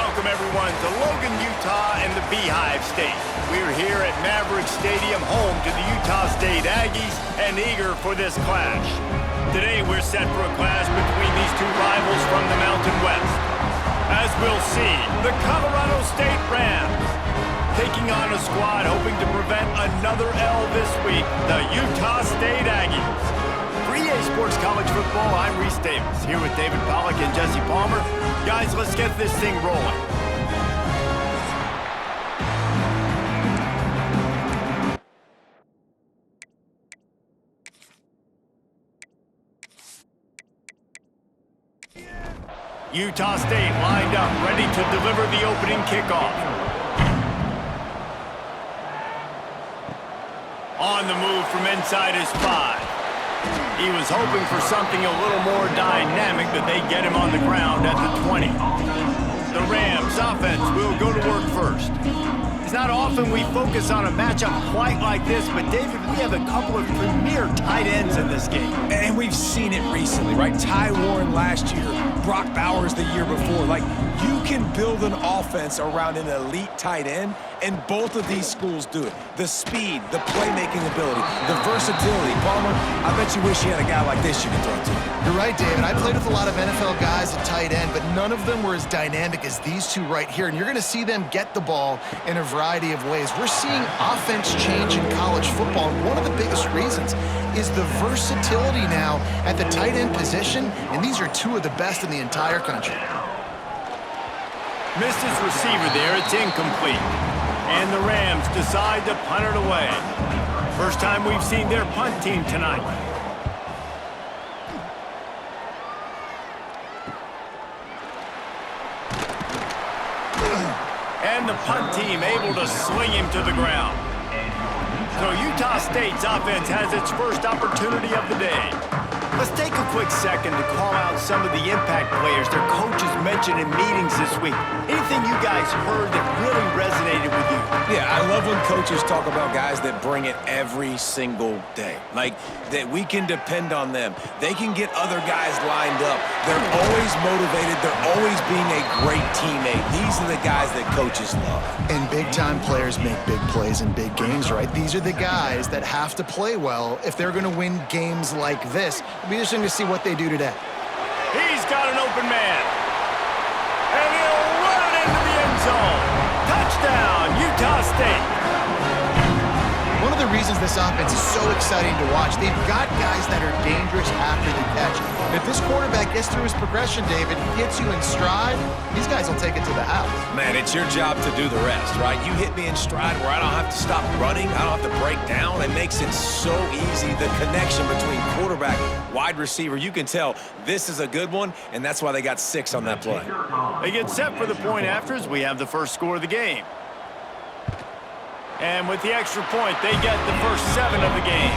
Welcome, everyone, to Logan, Utah and the Beehive State. We're here at Maverick Stadium, home to the Utah State Aggies, and eager for this clash. Today, we're set for a clash between these two rivals from the Mountain West. As we'll see, the Colorado State Rams taking on a squad hoping to prevent another L this week, the Utah State Aggies. For EA Sports College Football, I'm Reese Davis, here with David Pollack and Jesse Palmer. Guys, let's get this thing rolling. Utah State lined up, ready to deliver the opening kickoff. On the move from inside his 5. He was hoping for something a little more dynamic, but they get him on the ground at the 20. The Rams offense will go to work first. It's not often we focus on a matchup quite like this, but David, we have a couple of premier tight ends in this game. And we've seen it recently, right? Ty Warren last year, Brock Bowers the year before. Like, you can build an offense around an elite tight end, and both of these schools do it. The speed, the playmaking ability, the versatility. Palmer, I bet you wish you had a guy like this you could throw to. You're right, David. I played with a lot of NFL guys at tight end, but none of them were as dynamic as these two right here. And you're going to see them get the ball in a variety of ways. We're seeing offense change in college football, and one of the biggest reasons is the versatility now at the tight end position, and these are two of the best in the entire country. Missed his receiver there. It's incomplete. And the Rams decide to punt it away. First time we've seen their punt team tonight. And the punt team able to sling him to the ground. So Utah State's offense has its first opportunity of the day. Let's take a quick second to call out some of the impact players their coaches mentioned in meetings this week. Anything you guys heard that really resonated with you? Yeah, I love when coaches talk about guys that bring it every single day. Like, that we can depend on them. They can get other guys lined up. They're always motivated. They're always being a great teammate. These are the guys that coaches love. And big-time players make big plays in big games, right? These are the guys that have to play well if they're going to win games like this. It'll be interesting to see what they do today. He's got an open man. And he'll run it into the end zone. Touchdown, Utah State. One of the reasons this offense is so exciting to watch, they've got guys that are dangerous after the catch. And if this quarterback gets through his progression, David, hits you in stride, these guys will take it to the house. Man, it's your job to do the rest, right? You hit me in stride where I don't have to stop running. I don't have to break down. It makes it so easy. The connection between quarterback, wide receiver, you can tell this is a good one, and that's why they got 6 on that play. They get set for the point after as we have the first score of the game. And with the extra point, they get the first 7 of the game.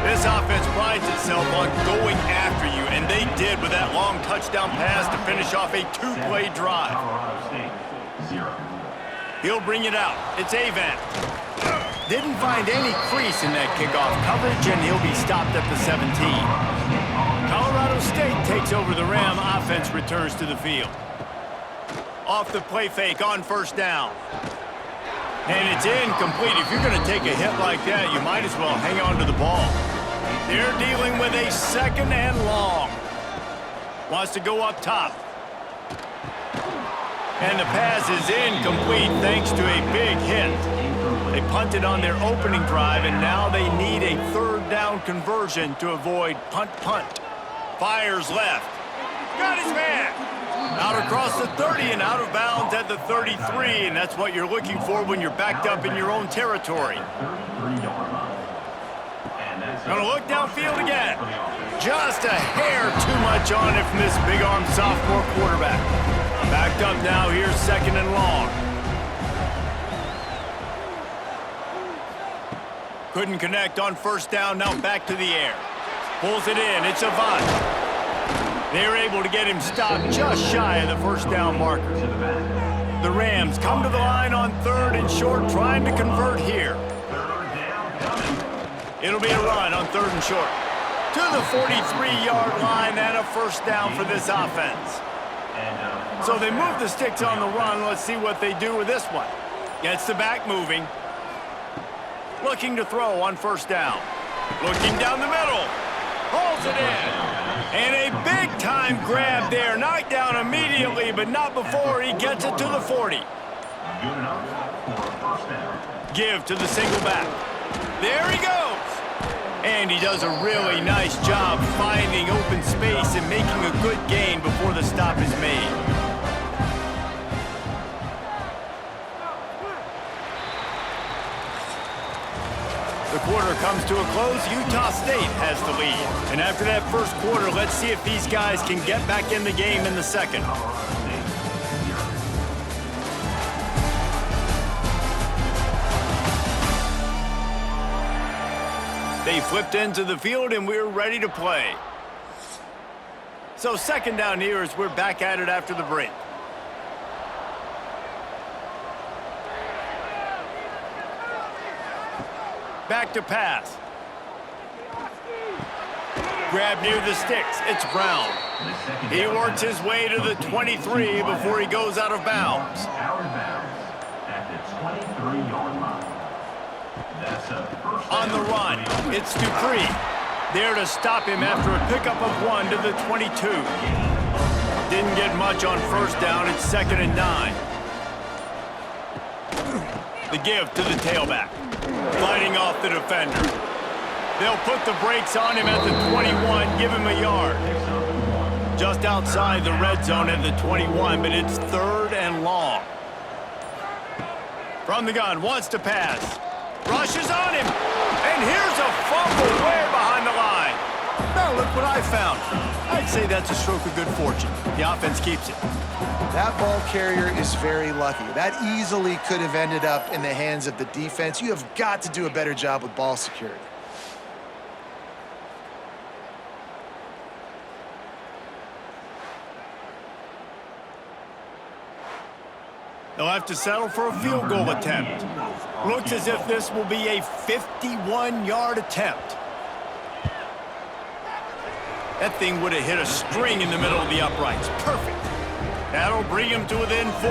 This offense prides itself on going after you, and they did with that long touchdown pass to finish off a 2-play drive. He'll bring it out. It's Avant. Didn't find any crease in that kickoff coverage, and he'll be stopped at the 17. Colorado State takes over the Ram. Offense returns to the field. Off the play fake on first down. And it's incomplete. If you're going to take a hit like that, you might as well hang on to the ball. They're dealing with a 2nd and long. Wants to go up top. And the pass is incomplete thanks to a big hit. They punted on their opening drive, and now they need a 3rd down conversion to avoid punt. Fires left. Got his man. Out across the 30 and out of bounds at the 33, and that's what you're looking for when you're backed up in your own territory. Gonna look downfield again. Just a hair too much on it from this big-armed sophomore quarterback. Backed up now, here's 2nd and long. Couldn't connect on first down, now back to the air. Pulls it in, it's Avant. They're able to get him stopped just shy of the first down marker. The Rams come to the line on 3rd and short, trying to convert here. It'll be a run on 3rd and short. To the 43-yard line and a first down for this offense. So they move the sticks on the run. Let's see what they do with this one. Gets the back moving. Looking to throw on first down. Looking down the middle. Pulls it in. And a big-time grab there. Knocked down immediately, but not before he gets it to the 40. Give to the single back. There he goes. And he does a really nice job finding open space and making a good gain before the stop is made. The quarter comes to a close. Utah State has the lead. And after that first quarter, let's see if these guys can get back in the game in the second. They flipped into the field, and we're ready to play. So second down here as we're back at it after the break. Back to pass. Grab near the sticks. It's Brown. He works his way to the 23 before he goes out of bounds. At the 23-yard line. On the run, it's Dupree. There to stop him after a pickup of 1 to the 22. Didn't get much on first down. It's 2nd and 9. The give to the tailback. Fighting off the defender. They'll put the brakes on him at the 21, give him a yard. Just outside the red zone at the 21, but it's 3rd and long. From the gun, wants to pass. Rushes on him. And here's a fumble way behind the line. Now look what I found. I'd say that's a stroke of good fortune. The offense keeps it. That ball carrier is very lucky. That easily could have ended up in the hands of the defense. You have got to do a better job with ball security. They'll have to settle for a field goal attempt. Looks as if this will be a 51-yard attempt. That thing would have hit a string in the middle of the uprights. Perfect. That'll bring him to within 4.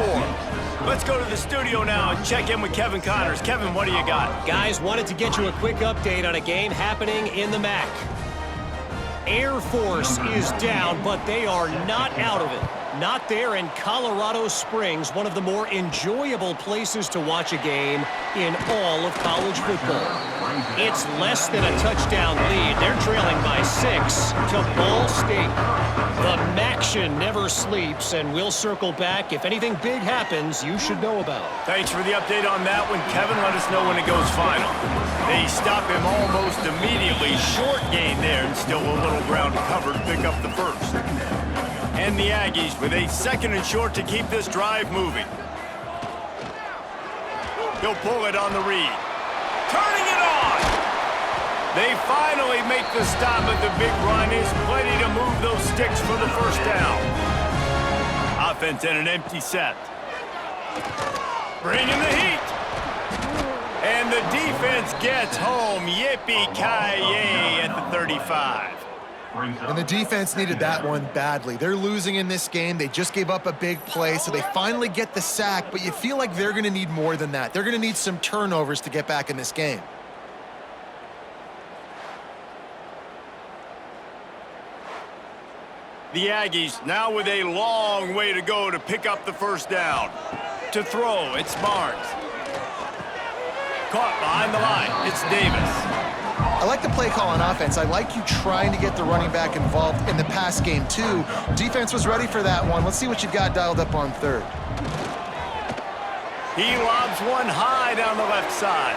Let's go to the studio now and check in with Kevin Connors. Kevin, what do you got? Guys, wanted to get you a quick update on a game happening in the MAC. Air Force is down, but they are not out of it. Not there in Colorado Springs, one of the more enjoyable places to watch a game in all of college football. It's less than a touchdown lead. They're trailing by 6 to Ball State. The MACtion never sleeps, and we'll circle back. If anything big happens, you should know about it. Thanks for the update on that one, Kevin. Let us know when it goes final. They stop him almost immediately. Short gain there, and still a little ground covered to pick up the first. And the Aggies with a 2nd and short to keep this drive moving. He'll pull it on the read. Turning it on! They finally make the stop, but the big run is plenty to move those sticks for the first down. Offense in an empty set. Bringing the heat. And the defense gets home. Yippee-ki-yay at the 35. And the defense needed that one badly. They're losing in this game. They just gave up a big play, so they finally get the sack, but you feel like they're going to need more than that. They're going to need some turnovers to get back in this game. The Aggies now with a long way to go to pick up the first down. To throw, it's Barnes. Caught behind the line, it's Davis. I like the play call on offense. I like you trying to get the running back involved in the pass game, too. Defense was ready for that one. Let's see what you've got dialed up on 3rd. He lobs one high down the left side.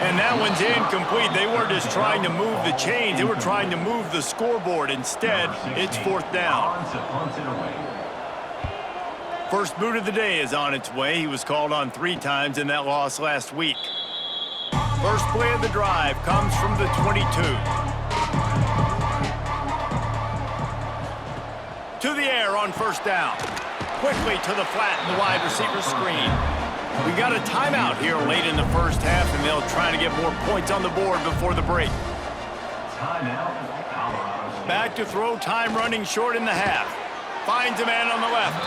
And that one's incomplete. They weren't just trying to move the chains. They were trying to move the scoreboard. Instead, it's 4th down. First boot of the day is on its way. He was called on 3 times in that loss last week. First play of the drive comes from the 22. To the air on first down. Quickly to the flat in the wide receiver screen. We got a timeout here late in the first half, and they'll try to get more points on the board before the break. Back to throw, time running short in the half. Finds a man on the left.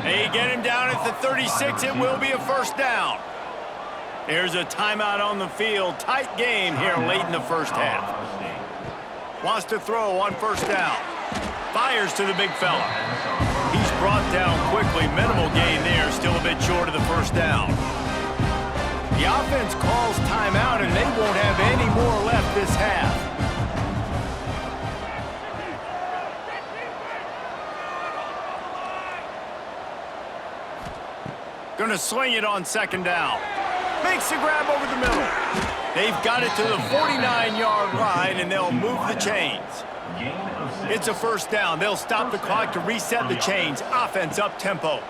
They get him down at the 36. It will be a first down. There's a timeout on the field. Tight game here late in the first half. Wants to throw on first down. Fires to the big fella. He's brought down quickly. Minimal gain there. Still a bit short of the first down. The offense calls timeout, and they won't have any more left this half. Gonna swing it on second down. Makes the grab over the middle. They've got it to the 49-yard line, and they'll move the chains. It's a first down. They'll stop the clock to reset the chains. Offense up tempo.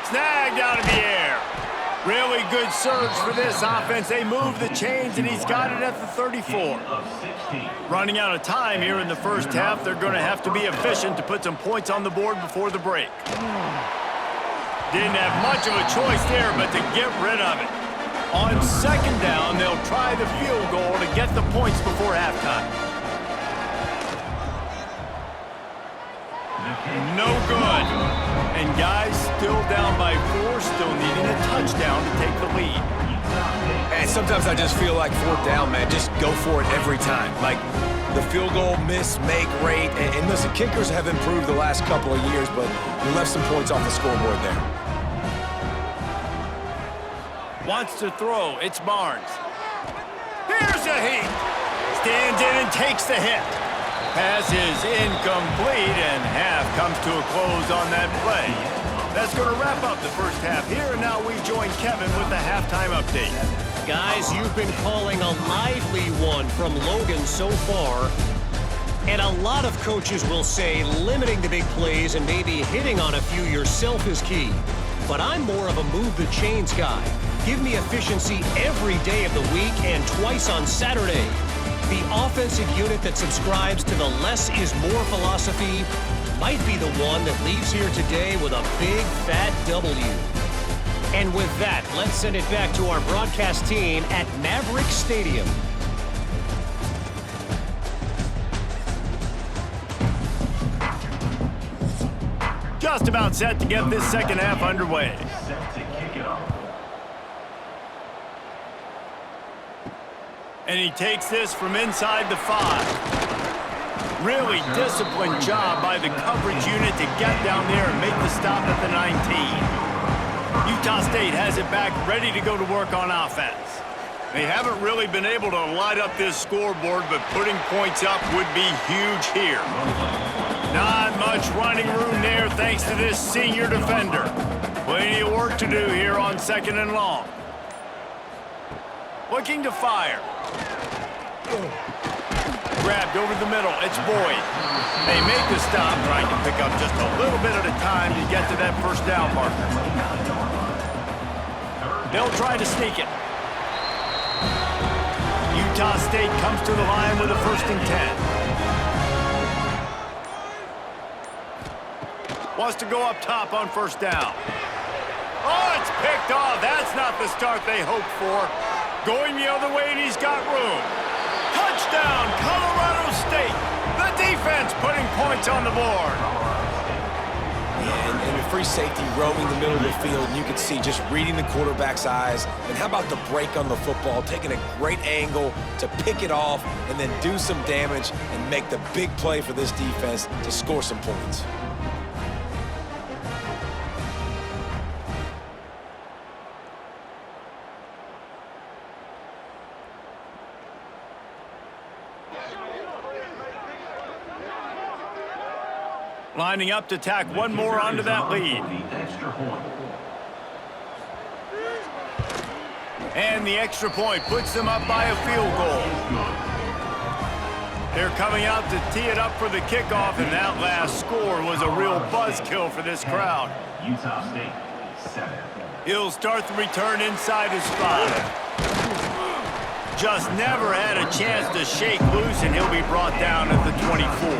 Snagged out of the air. Really good surge for this offense. They move the chains, and he's got it at the 34. Running out of time here in the first half. They're going to have to be efficient to put some points on the board before the break. Didn't have much of a choice there, but to get rid of it. On second down, they'll try the field goal to get the points before halftime. No good. And guys, still down by 4, still needing a touchdown to take the lead. And sometimes I just feel like fourth down, man. Just go for it every time. Like the field goal miss, make rate. And listen, kickers have improved the last couple of years, but you left some points off the scoreboard there. Wants to throw. It's Barnes. Here's a heat. Stands in and takes the hit. Pass is incomplete, and half comes to a close on that play. That's going to wrap up the first half here, and now we join Kevin with the halftime update. Guys, you've been calling a lively one from Logan so far. And a lot of coaches will say limiting the big plays and maybe hitting on a few yourself is key. But I'm more of a move the chains guy. Give me efficiency every day of the week and twice on Saturday. The offensive unit that subscribes to the less is more philosophy might be the one that leaves here today with a big fat W. And with that, let's send it back to our broadcast team at Maverick Stadium. Just about set to get this second half underway. Set to kick it off. And he takes this from inside the 5. Really disciplined job by the coverage unit to get down there and make the stop at the 19. Utah State has it back, ready to go to work on offense. They haven't really been able to light up this scoreboard, but putting points up would be huge here. Not much running room there thanks to this senior defender. Plenty of work to do here on second and long. Looking to fire. Grabbed over the middle. It's Boyd. They make the stop, trying to pick up just a little bit at a time to get to that first down marker. They'll try to sneak it. Utah State comes to the line with a 1st and 10. Wants to go up top on first down. Oh, it's picked off. That's not the start they hoped for. Going the other way, and he's got room. Touchdown, Colorado State. The defense putting points on the board. And a free safety roaming the middle of the field, and you can see just reading the quarterback's eyes. And how about the break on the football, taking a great angle to pick it off and then do some damage and make the big play for this defense to score some points. Lining up to tack one more onto that lead. And the extra point puts them up by a field goal. They're coming out to tee it up for the kickoff, and that last score was a real buzzkill for this crowd. Utah State, 7. He'll start the return inside his 5. Just never had a chance to shake loose, and he'll be brought down at the 24.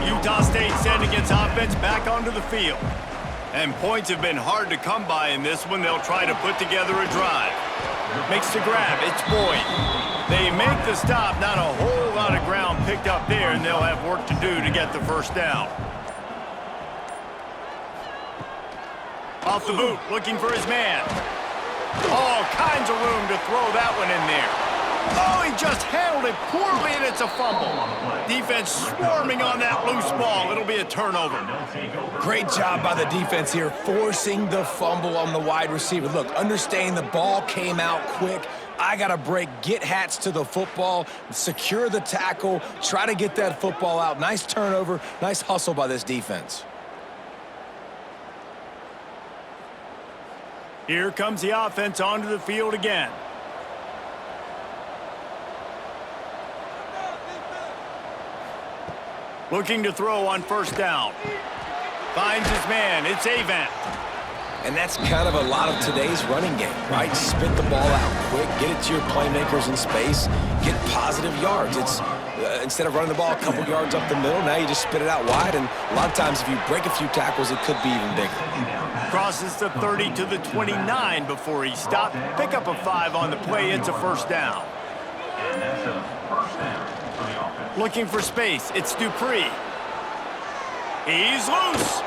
Utah State sending its offense back onto the field. And points have been hard to come by in this one. They'll try to put together a drive. Makes the grab. It's Boyd. They make the stop. Not a whole lot lot of ground picked up there, and they'll have work to do to get the first down. Off the boot, looking for his man. All kinds of room to throw that one in there. Oh, he just handled it poorly, and it's a fumble. Defense swarming on that loose ball. It'll be a turnover. Great job by the defense here, forcing the fumble on the wide receiver. Look, understanding the ball came out quick. I got to break, get hats to the football, secure the tackle, try to get that football out. Nice turnover, nice hustle by this defense. Here comes the offense onto the field again. Looking to throw on first down. Finds his man. It's Avant. And that's kind of a lot of today's running game, right? Spit the ball out quick, get it to your playmakers in space, get positive yards. It's instead of running the ball a couple yards up the middle, now you just spit it out wide, and a lot of times if you break a few tackles, it could be even bigger. Crosses the 30 to the 29 before he stopped. Pick up a 5 on the play. It's a first down. And that's a first down for the offense. Looking for space. It's Dupree. He's loose.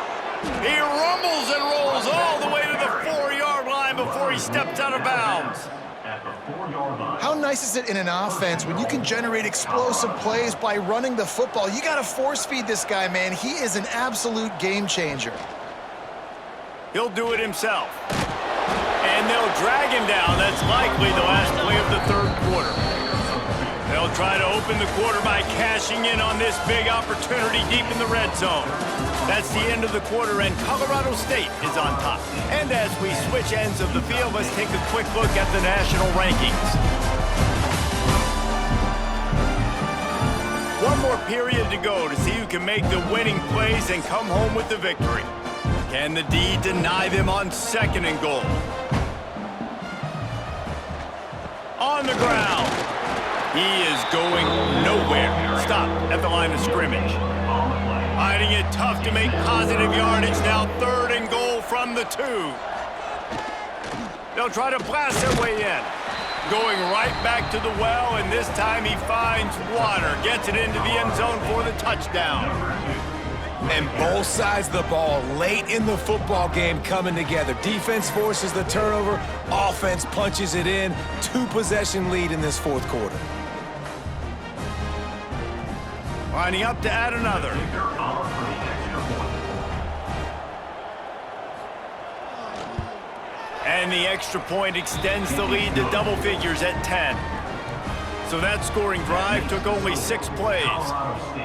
He rumbles and rolls all the way to the 4-yard line before he steps out of bounds. At the 4-yard line. How nice is it in an offense when you can generate explosive plays by running the football? You got to force feed this guy, man. He is an absolute game changer. He'll do it himself. And they'll drag him down. That's likely the last play of the third quarter. They'll try to open the quarter by cashing in on this big opportunity deep in the red zone. That's the end of the quarter, and Colorado State is on top. And as we switch ends of the field, let's take a quick look at the national rankings. One more period to go to see who can make the winning plays and come home with the victory. Can the D deny them on 2nd and goal? On the ground. He is going nowhere. Stop at the line of scrimmage. Finding it tough to make positive yardage. Now 3rd and goal from the 2. They'll try to blast their way in. Going right back to the well, and this time he finds water. Gets it into the end zone for the touchdown. And both sides of the ball late in the football game coming together. Defense forces the turnover. Offense punches it in. 2-possession lead in this 4th quarter. Lining up to add another. And the extra point extends the lead to double figures at 10. So that scoring drive took only 6 plays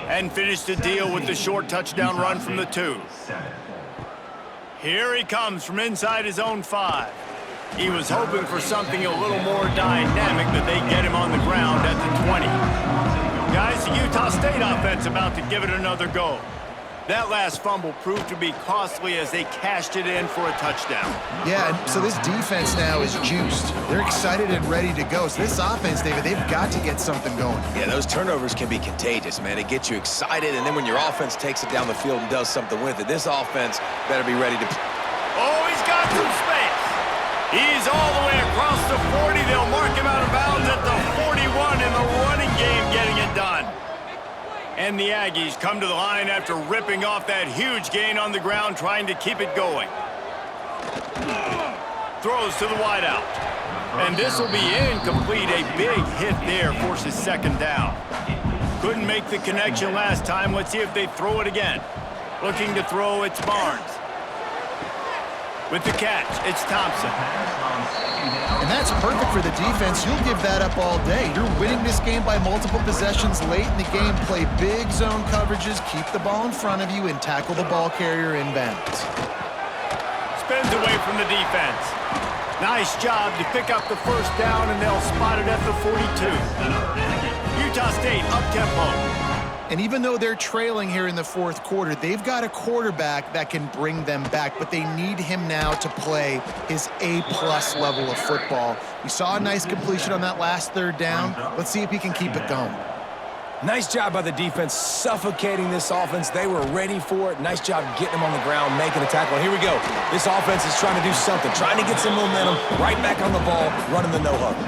and finished the deal with the short touchdown run from the 2. Here he comes from inside his own 5. He was hoping for something a little more dynamic, but they get him on the ground at the 20. Guys, the Utah State offense about to give it another go. That last fumble proved to be costly as they cashed it in for a touchdown. Yeah, and so this defense now is juiced. They're excited and ready to go. So this offense, David, they've got to get something going. Yeah, those turnovers can be contagious, man. It gets you excited, and then when your offense takes it down the field and does something with it, this offense better be ready to... Oh, he's got some space. He's all the way across the 40. They'll mark him out of bounds at the 41 in the running game, getting it done. And the Aggies come to the line after ripping off that huge gain on the ground, trying to keep it going. Throws to the wideout. And this will be incomplete. A big hit there forces 2nd down. Couldn't make the connection last time. Let's see if they throw it again. Looking to throw, it's Barnes. With the catch, it's Thompson. And that's perfect for the defense. You'll give that up all day. You're winning this game by multiple possessions late in the game. Play big zone coverages, keep the ball in front of you, and tackle the ball carrier inbounds. Spins away from the defense. Nice job to pick up the first down, and they'll spot it at the 42. Utah State up-tempo. And even though they're trailing here in the 4th quarter, they've got a quarterback that can bring them back, but they need him now to play his A-plus level of football. We saw a nice completion on that last 3rd down. Let's see if he can keep it going. Nice job by the defense suffocating this offense. They were ready for it. Nice job getting them on the ground, making a tackle. And here we go. This offense is trying to do something, trying to get some momentum, right back on the ball, running the no-huddle.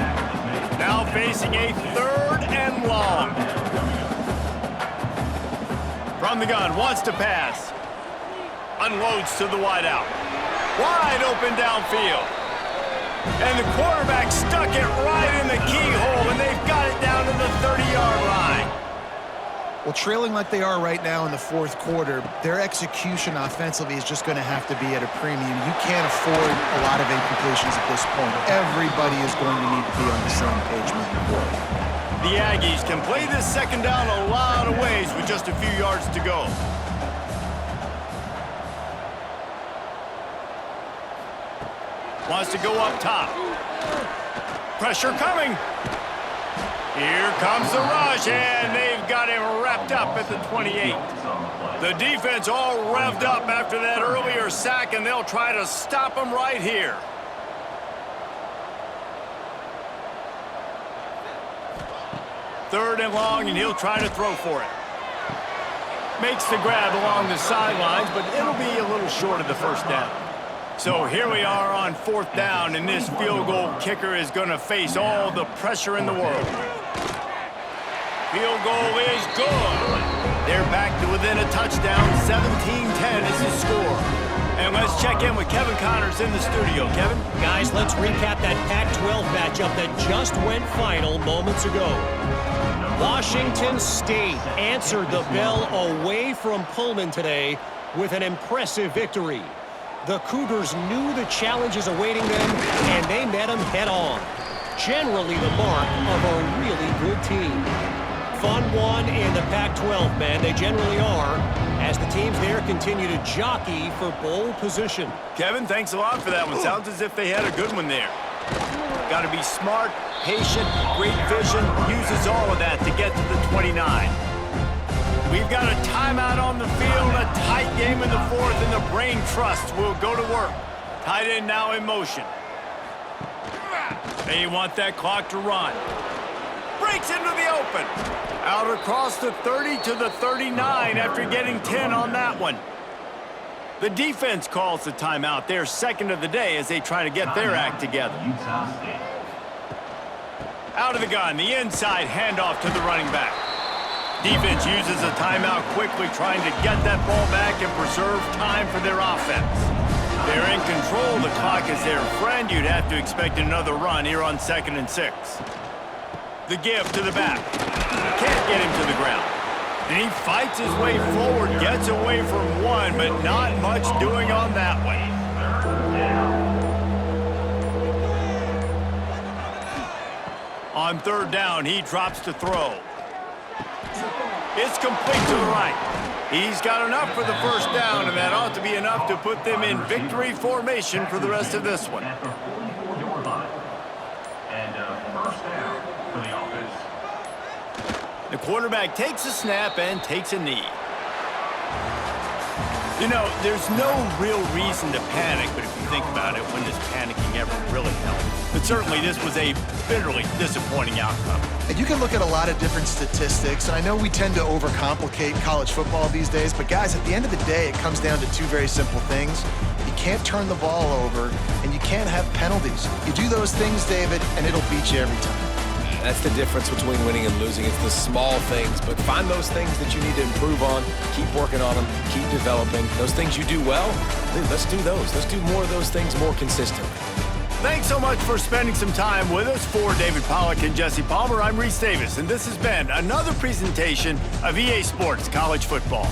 Now facing a 3rd and long. On the gun, wants to pass. Unloads to the wideout. Wide open downfield. And the quarterback stuck it right in the keyhole, and they've got it down to the 30-yard line. Well, trailing like they are right now in the fourth quarter, their execution offensively is just going to have to be at a premium. You can't afford a lot of incompletions at this point. Everybody is going to need to be on the same page moving forward. The Aggies can play this second down a lot of ways with just a few yards to go. Wants to go up top. Pressure coming. Here comes the rush, and they've got him wrapped up at the 28. The defense all revved up after that earlier sack, and they'll try to stop him right here. Third and long, and he'll try to throw for it. Makes the grab along the sidelines, but it'll be a little short of the first down. So here we are on fourth down, and this field goal kicker is going to face all the pressure in the world. Field goal is good. They're back to within a touchdown. 17-10 is the score. And let's check in with Kevin Connors in the studio. Kevin? Guys, let's recap that Pac-12 matchup that just went final moments ago. Washington State answered the bell away from Pullman today with an impressive victory. The Cougars knew the challenges awaiting them, and they met them head-on. Generally the mark of a really good team. Fun one in the Pac-12, man. They generally are, as the teams there continue to jockey for bowl position. Kevin, thanks a lot for that one. Sounds as if they had a good one there. Got to be smart, patient, great vision, uses all of that to get to the 29. We've got a timeout on the field, a tight game in the fourth, and the brain trust will go to work. Tight end now in motion. They want that clock to run. Breaks into the open. Out across the 30 to the 39 after getting 10 on that one. The defense calls the timeout, their second of the day, as they try to get their act together. Out of the gun, the inside handoff to the running back. Defense uses a timeout quickly, trying to get that ball back and preserve time for their offense. They're in control. The clock is their friend. You'd have to expect another run here on 2nd and 6. The give to the back. Can't get him to the ground. And he fights his way forward, gets away from one, but not much doing on that one. On third down, he drops to throw. It's complete to the right. He's got enough for the first down, and that ought to be enough to put them in victory formation for the rest of this one. The quarterback takes a snap and takes a knee. You know, there's no real reason to panic, but if you think about it, when does panicking ever really help? But certainly this was a bitterly disappointing outcome. And you can look at a lot of different statistics, and I know we tend to overcomplicate college football these days, but guys, at the end of the day, it comes down to two very simple things. You can't turn the ball over, and you can't have penalties. You do those things, David, and it'll beat you every time. That's the difference between winning and losing. It's the small things, but find those things that you need to improve on, keep working on them, keep developing. Those things you do well, dude, let's do those. Let's do more of those things more consistently. Thanks so much for spending some time with us. For David Pollack and Jesse Palmer, I'm Reese Davis, and this has been another presentation of EA Sports College Football.